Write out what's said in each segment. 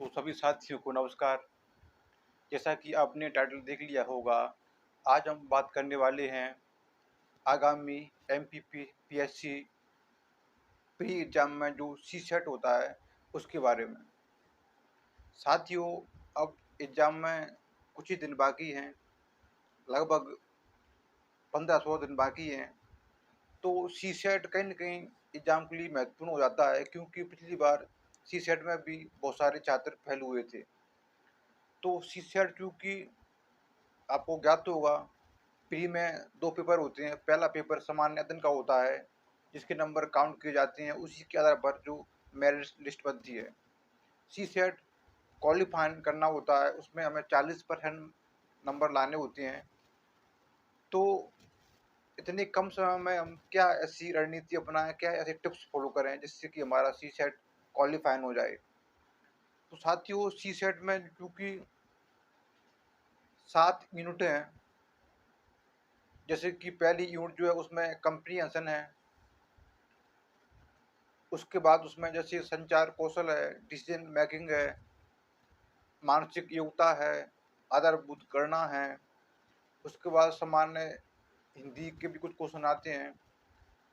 तो सभी साथियों को नमस्कार। जैसा कि आपने टाइटल देख लिया होगा, आज हम बात करने वाले हैं आगामी एमपीपी पीएससी प्री एग्जाम में जो सी सेट होता है उसके बारे में। साथियों, अब एग्जाम में कुछ ही दिन बाकी हैं, लगभग 15-16 दिन बाकी हैं। तो सी सेट कहीं न कहीं एग्जाम के लिए महत्वपूर्ण हो जाता है, क्योंकि पिछली बार सी सेट में भी बहुत सारे छात्र फेल हुए थे। तो सी सेट चूँकि आपको ज्ञात होगा, प्री में 2 पेपर होते हैं। पहला पेपर सामान्य अध्ययन का होता है, जिसके नंबर काउंट किए जाते हैं, उसी के आधार पर जो मेरिट लिस्ट बनती है। सी सेट क्वालीफाई करना होता है, उसमें हमें 40% नंबर लाने होते हैं। तो इतने कम समय में हम क्या ऐसी रणनीति अपनाएँ, क्या ऐसे टिप्स फॉलो करें जिससे कि हमारा सी सेट क्वालीफाई हो जाए। तो साथियों, सी सेट में चूँकि 7 यूनिटें हैं, जैसे कि पहली यूनिट जो है उसमें कम्प्रीहेंशन है। उसके बाद उसमें जैसे संचार कौशल है, डिसीजन मेकिंग है, मानसिक योग्यता है, आधारभूत गणना है। उसके बाद सामान्य हिंदी के भी कुछ क्वेश्चन आते हैं।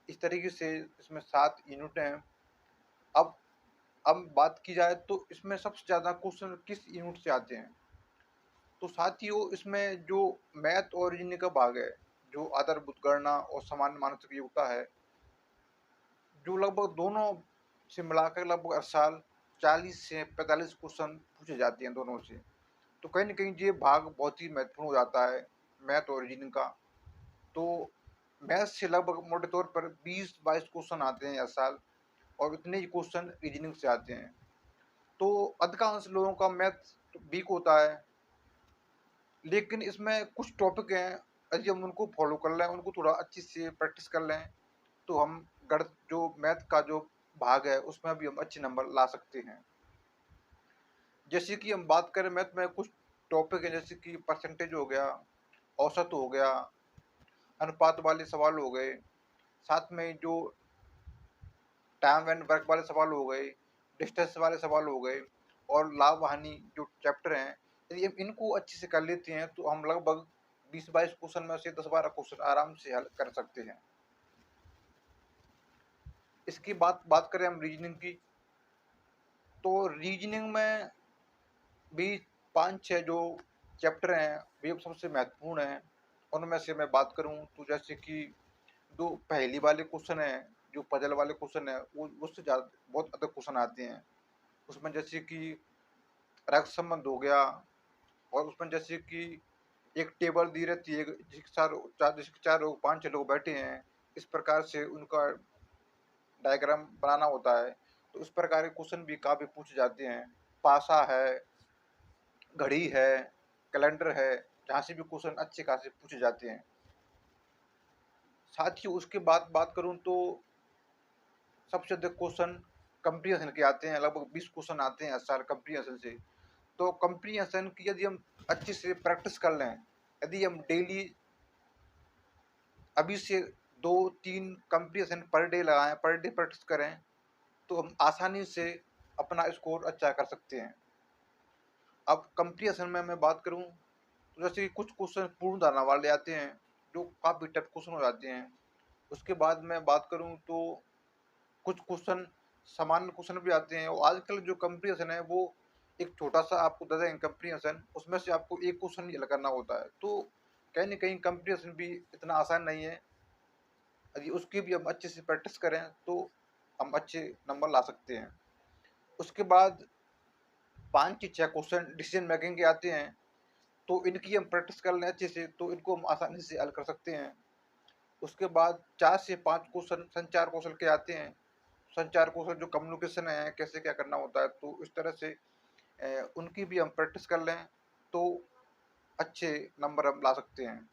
इस तरीके से इसमें 7 यूनिट हैं। अब अब बात की जाए तो इसमें सबसे ज़्यादा क्वेश्चन किस यूनिट से आते हैं? तो साथियों, इसमें जो मैथ और रीजनिंग का भाग है, जो आधारभूत गणना और सामान्य मानसिक योग्यता है, जो लगभग दोनों से मिलाकर लगभग हर साल 40 से 45 क्वेश्चन पूछे जाते हैं दोनों से। तो कहीं न कहीं ये भाग बहुत ही महत्वपूर्ण हो जाता है, मैथ और रीजनिंग का। तो मैथ से लगभग मोटे तौर पर 20-22 क्वेश्चन आते हैं हर साल, और उतने ही क्वेश्चन रीजनिंग से आते हैं। तो अधिकांश लोगों का मैथ वीक होता है, लेकिन इसमें कुछ टॉपिक हैं, यदि हम उनको फॉलो कर लें, उनको थोड़ा अच्छे से प्रैक्टिस कर लें, तो हम गणित जो मैथ का जो भाग है उसमें भी हम अच्छे नंबर ला सकते हैं। जैसे कि हम बात करें मैथ में कुछ टॉपिक है, जैसे कि परसेंटेज हो गया, औसत हो गया, अनुपात वाले सवाल हो गए, साथ में जो टाइम एंड वर्क वाले सवाल हो गए, डिस्टेंस वाले सवाल हो गए, और लाभ हानि जो चैप्टर हैं, यदि हम इनको अच्छे से कर लेते हैं तो हम लगभग 20-22 क्वेश्चन में से 10-12 क्वेश्चन आराम से हल कर सकते हैं। इसकी बात करें हम रीजनिंग की, तो रीजनिंग में भी 5-6 जो चैप्टर हैं वे सबसे महत्वपूर्ण हैं। उनमें से मैं बात करूँ तो जैसे कि जो पहेली वाले क्वेश्चन हैं, जो पजल वाले क्वेश्चन हैं, वो उससे ज़्यादा बहुत अधिक क्वेश्चन आते हैं। उसमें जैसे कि रक्त संबंध हो गया, और उसमें जैसे कि एक टेबल दी रहती है, जिसके 4 लोग 5-6 लोग बैठे हैं, इस प्रकार से उनका डायग्राम बनाना होता है। तो इस प्रकार के क्वेश्चन भी काफ़ी पूछे जाते हैं। पासा है, घड़ी है, कैलेंडर है, जहाँ से भी क्वेश्चन अच्छे खासे पूछे जाते हैं। साथ ही उसके बाद बात करूँ तो सबसे अधिक क्वेश्चन कंप्रीहेंशन के आते हैं, लगभग 20 क्वेश्चन आते हैं हर साल कंप्रीहेंशन से। तो कंप्रीहेंशन की यदि हम अच्छे से प्रैक्टिस कर लें, यदि हम डेली अभी से 2-3 कंप्रीहेंशन पर डे लगाएँ, पर डे प्रैक्टिस करें, तो हम आसानी से अपना स्कोर अच्छा कर सकते हैं। अब कंप्रीहेंशन में मैं बात करूँ तो जैसे कि कुछ क्वेश्चन पूर्ण धारणा वाले आते हैं, जो काफ़ी टफ क्वेश्चन हो जाते हैं। उसके बाद मैं बात करूँ तो कुछ क्वेश्चन सामान्य क्वेश्चन भी आते हैं, और आजकल जो कंप्रीहेंशन है वो एक छोटा-सा आपको दे देंगे कंप्रीहेंशन, उसमें से आपको एक क्वेश्चन ही हल करना होता है। तो कहीं न कहीं कंप्रीहेंशन भी इतना आसान नहीं है। यदि उसकी भी हम अच्छे से प्रैक्टिस करें तो हम अच्छे नंबर ला सकते हैं। उसके बाद 5 से 6 क्वेश्चन डिसीजन मेकिंग के आते हैं, तो इनकी हम प्रैक्टिस कर लें अच्छे से, तो इनको हम आसानी से हल कर सकते हैं। उसके बाद 4 से 5 क्वेश्चन संचार कौशल के आते हैं। संचार कौशल जो कम्युनिकेशन है, कैसे क्या करना होता है, तो इस तरह से उनकी भी हम प्रैक्टिस कर लें, तो अच्छे नंबर हम ला सकते हैं।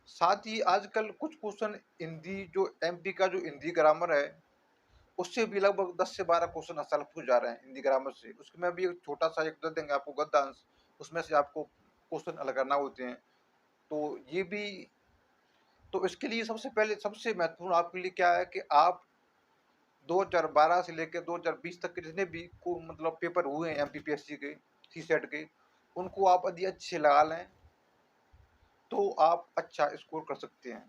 साथ ही आजकल कुछ क्वेश्चन हिंदी जो एमपी का जो हिंदी ग्रामर है, उससे भी लगभग 10 से 12 क्वेश्चन हर साल पूछ जा रहे हैं हिंदी ग्रामर से। उसमें भी एक छोटा-सा एक दे देंगे आपको गद्यांश, उसमें से आपको क्वेश्चन हल करना होते हैं। तो ये भी, तो इसके लिए सबसे पहले सबसे महत्वपूर्ण आपके लिए क्या है कि आप 2012 से लेकर 2020 तक के जितने भी को मतलब पेपर हुए हैं एमपीपीएससी के, सीसेट के, उनको आप यदि अच्छे लगा लें तो आप अच्छा स्कोर कर सकते हैं।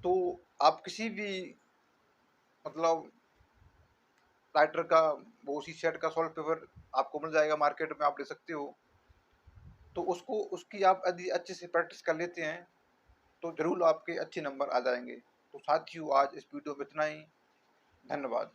तो आप किसी भी मतलब राइटर का वो सीसेट का सॉल्व पेपर आपको मिल जाएगा मार्केट में, आप ले सकते हो। तो उसको उसकी आप यदि अच्छे से प्रैक्टिस कर लेते हैं तो ज़रूर आपके अच्छे नंबर आ जाएंगे। तो साथियों, आज इस वीडियो में इतना ही। धन्यवाद।